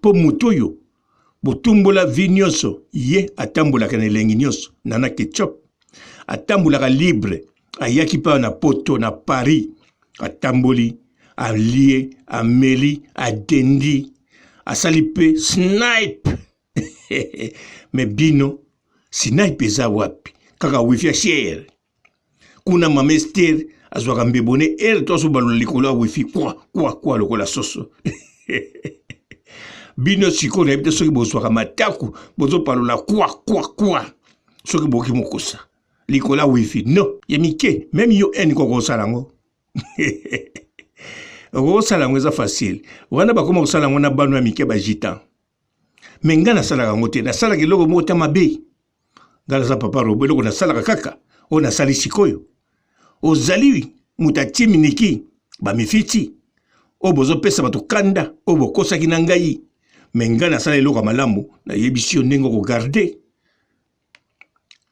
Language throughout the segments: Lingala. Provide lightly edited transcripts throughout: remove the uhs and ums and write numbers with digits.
Po mutoyo, botumbola vi nyonso, ye atambolaka na elengi nyonso, nana ketchup. Atambolaka libre, ayaki pa na poto na Paris, atamboli, alie, ameli, adendi, asali pe snipe. Me bino, snipe eza wapi, kaka wifi ya share. Kuna mamester, azwaka mbebone, toso balula likolo ya wifi, kwa lokola soso. Bino siko na ebite soki bozwaka mataku, bozo palola kwa. Soki boki mokosa. Likola wifi. No, yemike, même yo koko salango. Koko salango eza facile. Wana bakoma kosalango na banu ya mike ba jitan. Menga na salaka ngote, na salaka eloko moko ta mabe. Ngala za papa robo eloko na salaka kaka, o na sali sikoyo. Ozali mutatimi niki, ba mifiti. O bozo pesa bato kanda, o bokosa ki na ngai. Menga na sala eloko malamu, na yebisi yo ndenge ko garder.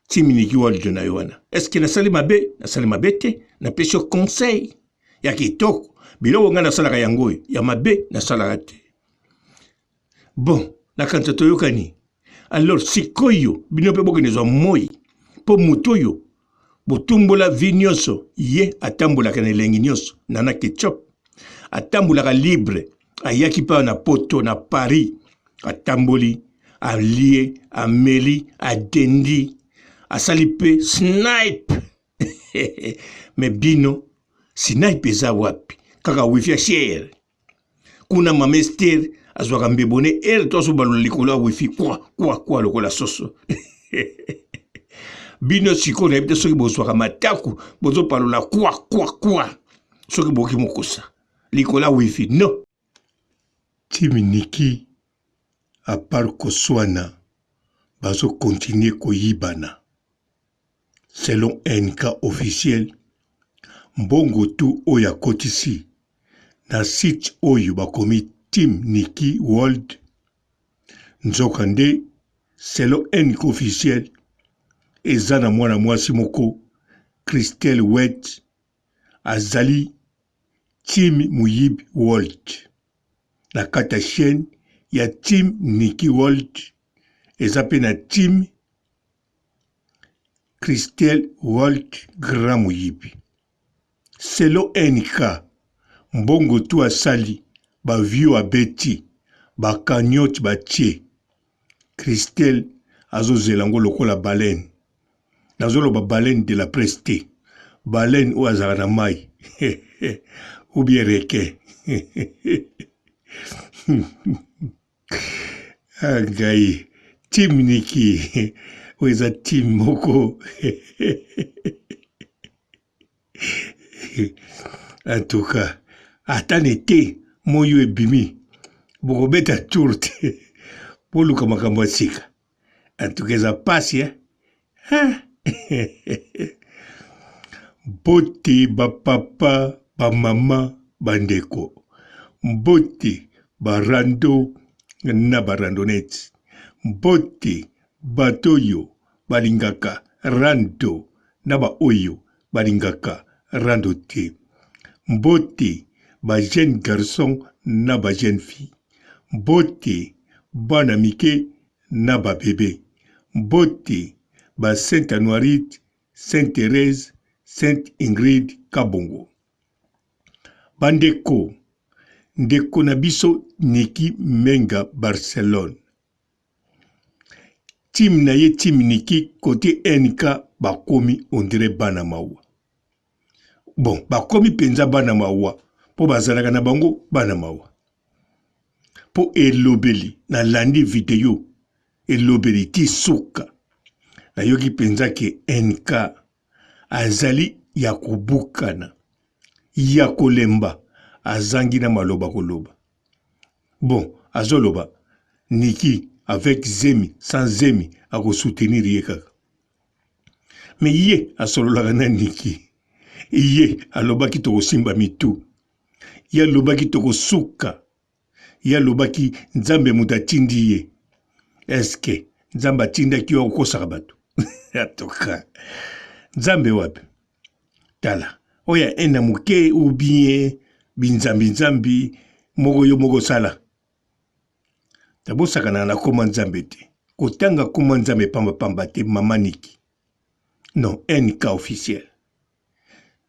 Timiniki waldo na yowana. Est-ce que na sali mabe te, na pesi yo conseil. Ya kitoko, biloko nga na salaka yango, ya mabe na salaka te. Bon, na kanta toyokani. Alors, sikoyo, bino pe boke nezwa moi. Po mutoyo, botumbola vi nyonso, ye atambolaka na elengi nyonso, nana ketchup. Atambolaka libre, ayaki pa na poto na Paris, atamboli, alie, ameli, adendi, asali pe snipe. Me bino, snipe eza wapi, kaka wifi ya share. Kuna mamester, azwaka mbebone, toso balula likolo ya wifi, kwa lokola soso. Bino siko na ebite soki bozwaka mataku, bozo palola kwa. Soki boki mokosa. Likola wifi, no. Timiniki, à part Koswana, bazo continuer koyibana. Selon NK officiel, mbongo tu oya kotisi, na site oyo bakomi Team Niki World, nzokande, selon NK officiel, ezana mwana mwasi moko, Christelle Wet, azali, Team Muyib World. Na kata chaîne, ya Team Niki World, ezape na Team Christelle World Grand Muyibi. Selon NK, mbongo tu asali, ba vio abeti, ba kanyot ba tie. Christelle azo zelango lokola baleine. Nazolo ba baleine de la preste. Baleine ou azara na mai. Ou bien requin. Agai, Team Niki, weza Team Moko. En tout cas, atanete, moyo e bimi, boko beta tourte, polu kama sika. En tout cas, ça passe, hein? Bote ba papa, ba mama, bandeko. Mbote barando na barandonete. Mbote batoyo balingaka rando na ba oyo balingaka rando te. Mbote ba jeune garçon na ba jeune fille. Mbote bana mike na ba bébé. Mbote ba Sainte Anoirite, Sainte Thérèse, Sainte Ingrid Kabongo. Bandeko, ndeko na biso Niki Menga Barcelone. Team na ye Team Niki côté NK bakomi ondire bana mawa. Bon, bakomi penza bana mawa. Po bazalaka na bango bana mawa. Po elobeli na landi video elobeli ti suka. Na yoki penza ke NK azali ya kubukana. Ya kolemba. Azangi na maloba koloba. Bon, azoloba, Niki, avec Zemi, sans Zemi, a soutenir yekaka. Mais ye, asolola na Niki. Ye, aloba ki toko simba mitu. Ye, aloba ki toko suka. Ye, aloba ki nzambe mutatindi ye. Eske, nzamba tinda ki wa ukosaka batu. Atoka. Nzambe wapi. Tala. Oya ena muke ou bien binzambi moko yo moko sala. tabosakana na koma nzambe te kotanga koma nzambe pamba te mama Niki. Non, NK officiel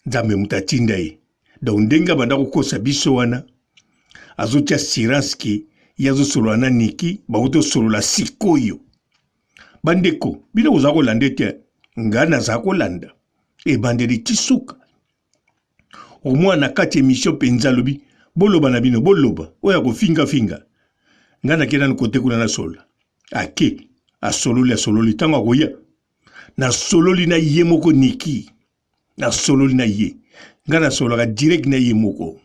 nzambe mutatinda ye donc ndenga banda kokosa biso wana azotia siranski yazosolola na Niki bakotosolola sikoyo bandeko bino koza kolanda te nga naza kolanda ebandeli tisuka omwana kati emission penza lobi boloba na bino boloba oya kofinga nga nakenda na kote kuna na sola ake asololi tango akoya na sololi na ye moko Niki na sololi na ye nga na solaka direct na ye moko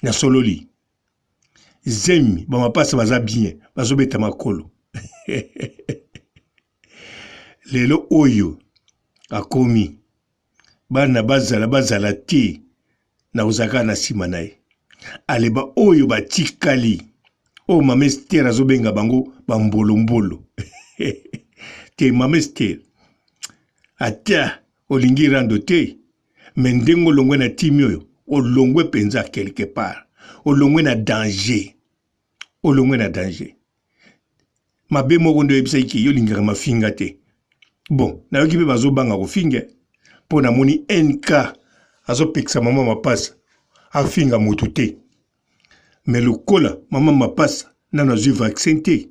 na sololi zemi bamapasa baza bien bazobeta makolo lelo oyo akomi bana bazala te na ozaka na sima na ye aleba oyo batikali o mama Esther azobenga bango bambolombolo te mama Esther ata olingi rando te mendengo olongwe na timi oyo olongwe penza quelque part olongwe na danger mabe moko ndo yebisa iki yolingaka mafinga te bon nayoki mpe bazobanga kofinga mpo namoni NK azopekisa mama mapasa afinga motu te me lokola mama mapasa nano azwi vaccin te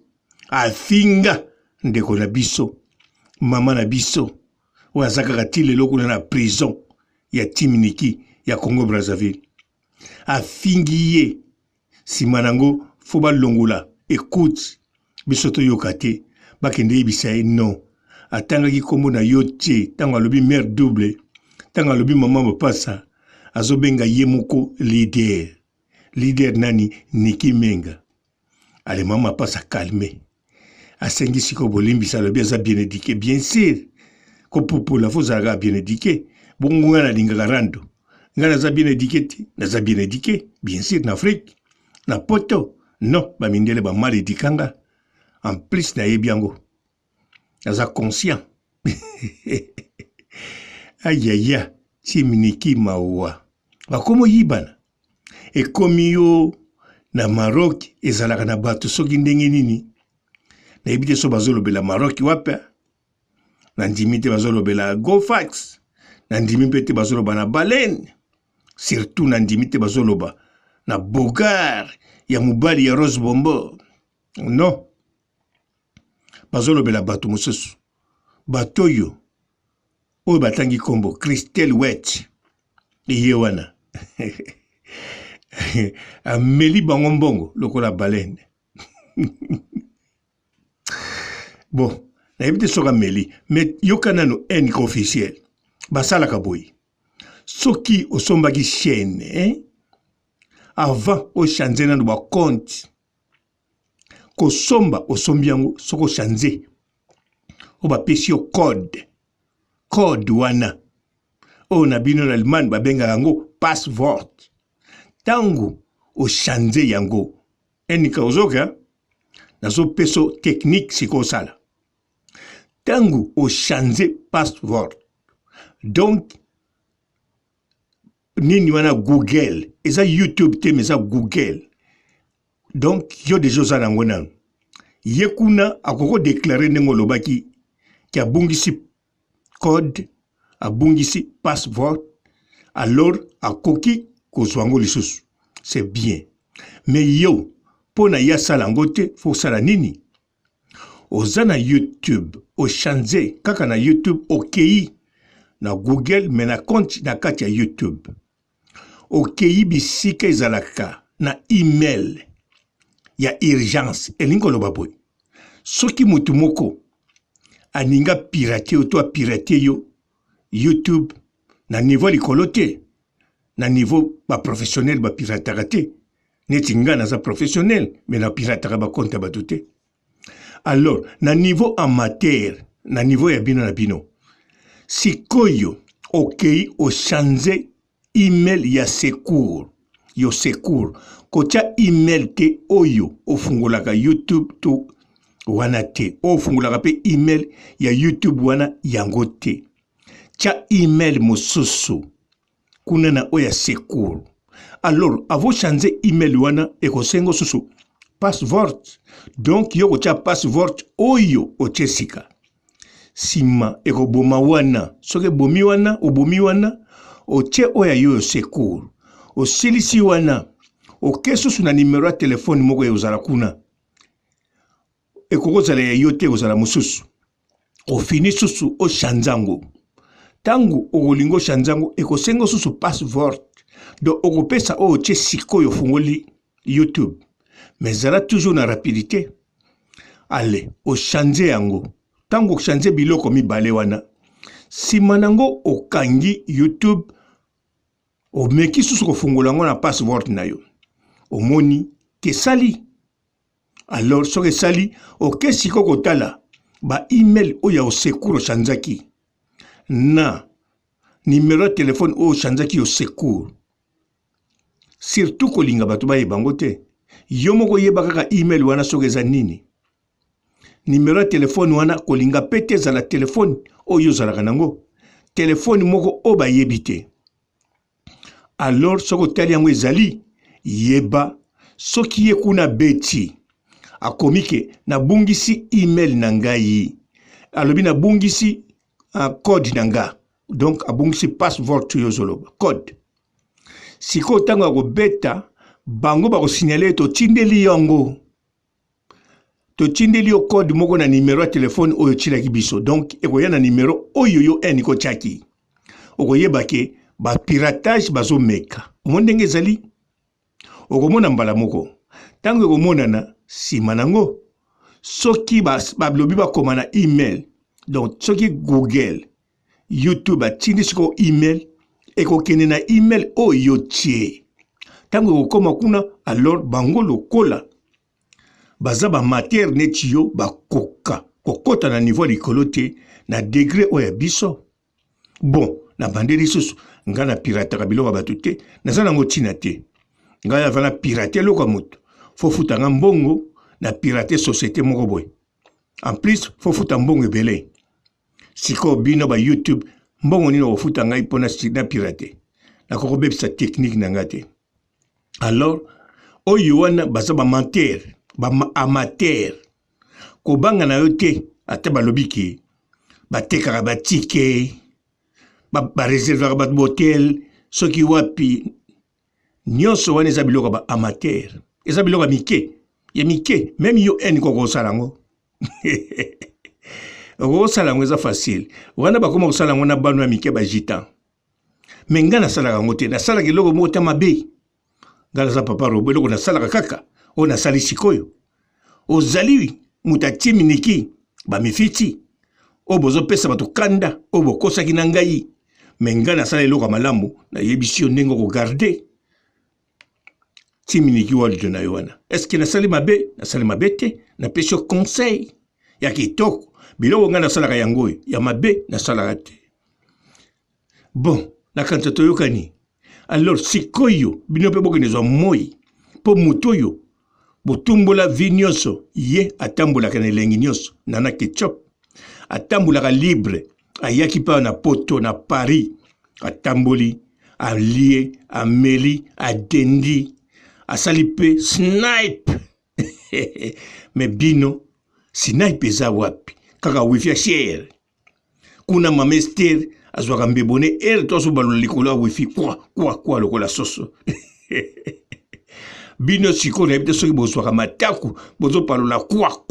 afinga ndeko na biso mama na biso oyo aza kaka ti lelo kuna na prison ya Team Niki ya Congo Brazzaville afingi ye nsima nango fo balongola écoute biso toyoka te bakende yebisa ye non atangaki kombo na yo te ntango alobi mère double ntango alobi mama mapasa azobenga ye moko leader nani Niki Menga ale mama mapasa calme asengi siko bolimbisa alobi aza bien éduqué bien sûr kopopola fo zalaka bien éduqué bongo nga nalingaka rando nga naza bien éduqué te naza bien éduqué bien sûr na Afrique na poto non bamindele bamal édikanga en plus nayebi yango naza conscient ayaya Team Niki mawa bakomo yibana ekomi yo na Maroc ezalaka na bato soki ndenge nini nayebi te so bazolobela Maroc wape nandimi te bazolobela Gofax nandimi mpe te bazoloba na Baleine surtout nandimi te bazoloba na Bogar ya mobali ya Rose Bombo non bazolobela bato mosusu bato oyo batangi kombo Christelle Wet iye wana ameli bango mbongo lokola Baleine bon nayebi te soki ameli me yoka nano NK officiel basalaka boye soki osombaki chaîne avant ochange nano bacompte kosomba osombi yango soki ochange o bapesi yo code wana oyo na bino na Allemagne babengaka yango password tango ochange yango NK ozoka nazopeso technique sikosala tango ochange password donc nini wana Google eza YouTube te mais eza Google donc yo deja oza nango nano ye kuna akoko déclarer ndenge olobaki ki abungisi code abungisi password alors akoki kozwa yango lisusu c'est bien mais yo mpo na ye asala yango te fo osala nini oza na YouTube ochange kaka na YouTube okei na Google me na compte na kati ya YouTube okei bisika ezalaka na email ya urgence elingi koloba boye soki mutu moko aninga pirate yo to apirate yo YouTube na niveau likolo te na niveau baprofessionnel bapirataka te neti nga naza professionnel me na pirataka bakonte bato te alors na niveau amateur na niveau ya bino na bino sikoyo okei ochange email ya secours yo secours kotia email te oyo ofungolaka YouTube to wana te ofungolaka pe email ya YouTube wana yango te tia email mosusu kuna na oya secours alors avo changer email wana ekosengo susu password. Donc yo kocha password oyo ochesika. Sima ekoboma wana. Soke bomi wana, obomi wana, oche oya yo secours. Osilisi wana, okesusu na numero ya telefone moko ya ozala kuna. Ekokozala ya yote ozala mususu. Ofini susu o shanzango. Tangu okolingo shanzango ekosengo susu password. Donc okopesa o oche sikoyo fungoli YouTube. Mais zala toujours na rapidité. Allez, o chanze yango. Tango chanze biloko mibale wana. Simanango okangi YouTube. O meki susu kofungolango na password na yo. O moni ke sali. Alors so ke sali o ke siko kotala ba email oya o sekuro chanzaki. Na numéro de téléphone o chanzaki o secours. Surtout kolinga batu ba yebango te. Yo moko yeba kaka email wana soke za nini. Numéro de téléphone wana kolinga pete za la téléphone o yo zalaka nango. Téléphone moko o ba yebite. Alors soko tali yango ezali yeba soki ye kuna beti. Akomike na bungisi email na ngai. Alobi na bungisi code na nga. Donc abungisi password to yo zoloba. Code. Siko tango ako beta, bango bako signale to tindeli yango. To tindeli yo code moko na numero ya telefone oyo chila kibiso. Donc eko ya na numero oyo yo eniko chaki. Oko yebake ba piratage bazo meka. Omondenge zali. Oko mona mbala moko. Tango eko mona na simanango. Soki bablobi ba komana email. Donc soki Google, YouTube atindi siko email. Eko kene na email oyo tie. Tango eko koma kuna, alors bango lokola. Baza ba matière neti yo ba koka. Kokota na niveau likolo te na degré oya biso. Bon, na bandeli susu. Nga na pirataka biloko batu te. Naza nango tina te. Nga ya vana pirate loka mutu. Fo futa nga mbongo na pirate société moko boy. En plus, fo futa mbongo ebele. Siko bino ba YouTube, mbongo nino ofuta ngai pona na pirate. Na koko bebisa technique na ngate. Alors, oyo wana baza ba menteur, ba amateur. Ko banga na yo te, ate balobi ke ba tekaka ba ticket, ba réserver ba hotel, soki wapi nyonso wana eza biloko ba amateur. Eza biloko mike. Ya mike, même yo en koko salango. Oko salango eza facile. Wana bakoma kosalango na banu ya mike ba jitan. Mais nga na salaka ngote, na salaka eloko moko ta mabe. Ngala za papa robo eloko na salaka kaka. O na sali sikoyo. O zali muta timiniki ba mifiti. O bozo pesa bato kanda, o bokosa ki na ngai. Mais nga na sala eloko malamu na yebisi ndenge ko garder. Timiniki waldo na yowana. Est-ce que na sali mabe? Na sali mabe te, na pesho conseil. Ya kitoko. Biloko nga na salaka yango ya mabe na salaka te. Bon, na kanta toyokani. Alors sikoyo bino pe bokenezo moi po mutoyo botumbola vinyoso ye atambola kana elengi nyonso nana ketchup atambola ka libre ayaki pa na poto na Paris atamboli alie ameli adendi asali pe snipe mais bino snipe eza wapi kaka wifi cher kuna mamester azwaka mbebone toso balola likolo wifi kwa lokola soso bino siko na ebite soki bozwaka mataku bozo palola kwa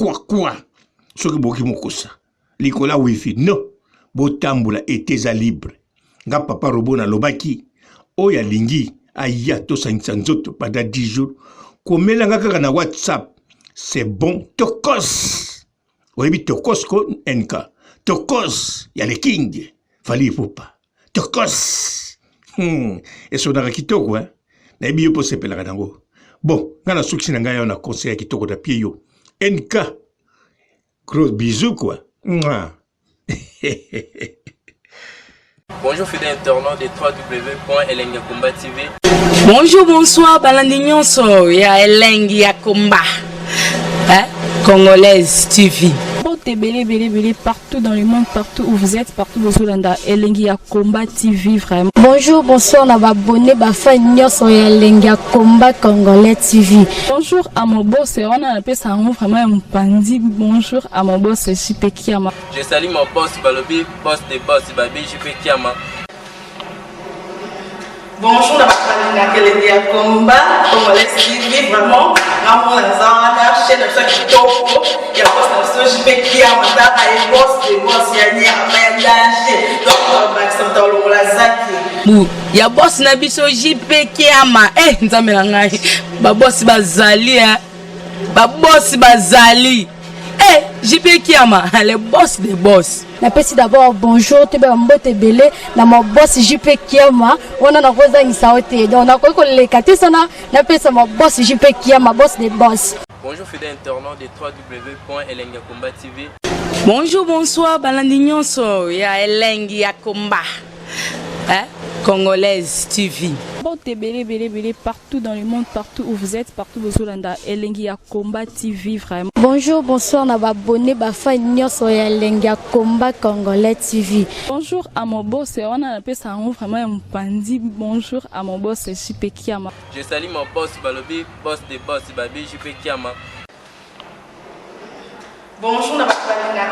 soki boki mokosa likolo wifi no botambola eteza libre nga papa robo na lobaki oya lingi aya tosangisa nzoto pendant 10 jours komela nga kaka na WhatsApp c'est bon tokos oyebi tokos ko enka tokos ya le king fali popa tokos eso na kitoko na ebi yo po sepelaka nango bon ngana suksi na ngai na conseil ya kitoko da pied yo NK gros bisous quoi. Bonjour fidèles internautes de www.elengiakomba TV. Bonjour, bonsoir, balandi nyonso ya Elengi ya Komba. Congolaise TV. Belé, partout dans le monde, partout où vous êtes, partout où vous êtes, Elengi Combat TV, vraiment. Bonjour, bonsoir, on va abonné, sur Elengi Combat Congolais TV. Bonjour à mon boss, on a appelé ça vraiment un pandi. Bonjour à mon boss, JP Kiama. Je salue mon boss Balobi, boss des boss, Babi, JP Kiama. Bonjour, on a Elengi Combat Congolais TV, vraiment. Ramon Lazana, chaîne de ceux qui topo, il y a boss de JP Kiama, il y a boss des boss, il y a un danger. Donc, on va s'entendre la zaki. Ya boss na biso JP Kiama nzambe na ngai ba boss bazali ba boss bazali JP Kiama le boss des boss. Napesi d'abord bonjour te ba mbote belé na mo boss JP Kiama wana na koza ngisaote donc na ko lekati sana napesa mo boss JP Kiama boss des boss. Bonjour fidèles internautes de www.elengakomba TV. Bonjour bonsoir balandi nyonso ya Elengi Combat Congolaise TV. Belé, partout dans le monde, partout où vous êtes, partout où vous êtes, Elengi Combat TV, vraiment. Bonjour, bonsoir, on va abonné, sur Elengi Combat Congolais TV. Bonjour à mon boss, on a appelé ça vraiment un pandi. Bonjour à mon boss, JP Kiama. Je salue mon boss Balobi, boss des boss, Babi, JP Kiama. Bonjour, on a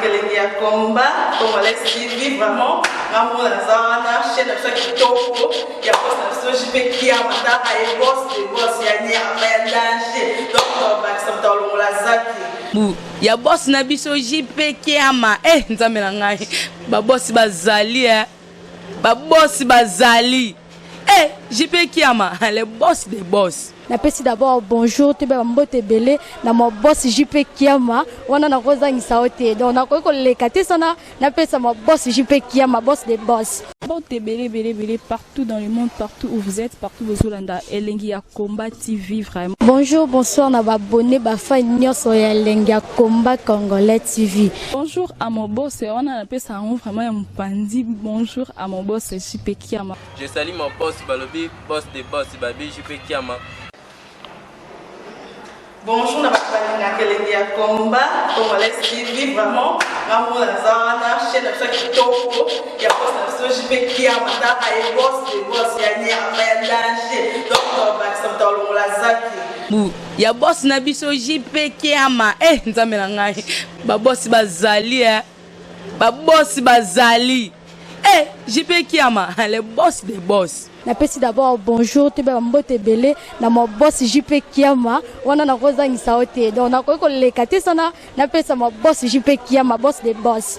Elengi Combat Congolais TV, vraiment. Ramon Lazana, chaîne de ceux qui topo, il y a boss de JP Kiama, il y a boss des boss, il y a un danger. Donc, on va s'entendre la zaki. Ya boss na biso JP Kiama nzambe na ngai ba boss bazali ba boss bazali JP Kiama le boss des boss. Napesi d'abord bonjour te ba mbote belé na mo boss JP Kiama wana na koza ngisaote donc na ko lekati sana napesa mo boss JP Kiama boss des boss. Belé, partout dans le monde, partout où vous êtes, partout où vous êtes, Elengi Combat TV, vraiment. Bonjour, bonsoir, on va abonné, sur Elengi Combat Congolais TV. Bonjour à mon boss, on a appelé ça vraiment un pandi. Bonjour à mon boss, JP Kiama. Je salue mon boss Balobi, boss des boss, Babi, JP Kiama. Bonjour, on a Elengi Combat Congolais TV, vraiment. Ramon Lazana, chaîne de ceux qui topo, il y a boss de JP Kiama, il y a boss des boss, il y a un danger. Donc, on va s'entendre la zaki. Ya boss na biso JP Kiama nzambe na ngai ba boss bazali ba boss bazali JP Kiama le boss des boss. Napesi d'abord bonjour te ba mbote belé na mo boss JP Kiama wana na koza ngisaote donc na ko lekati sana napesa mo boss JP Kiama boss des boss.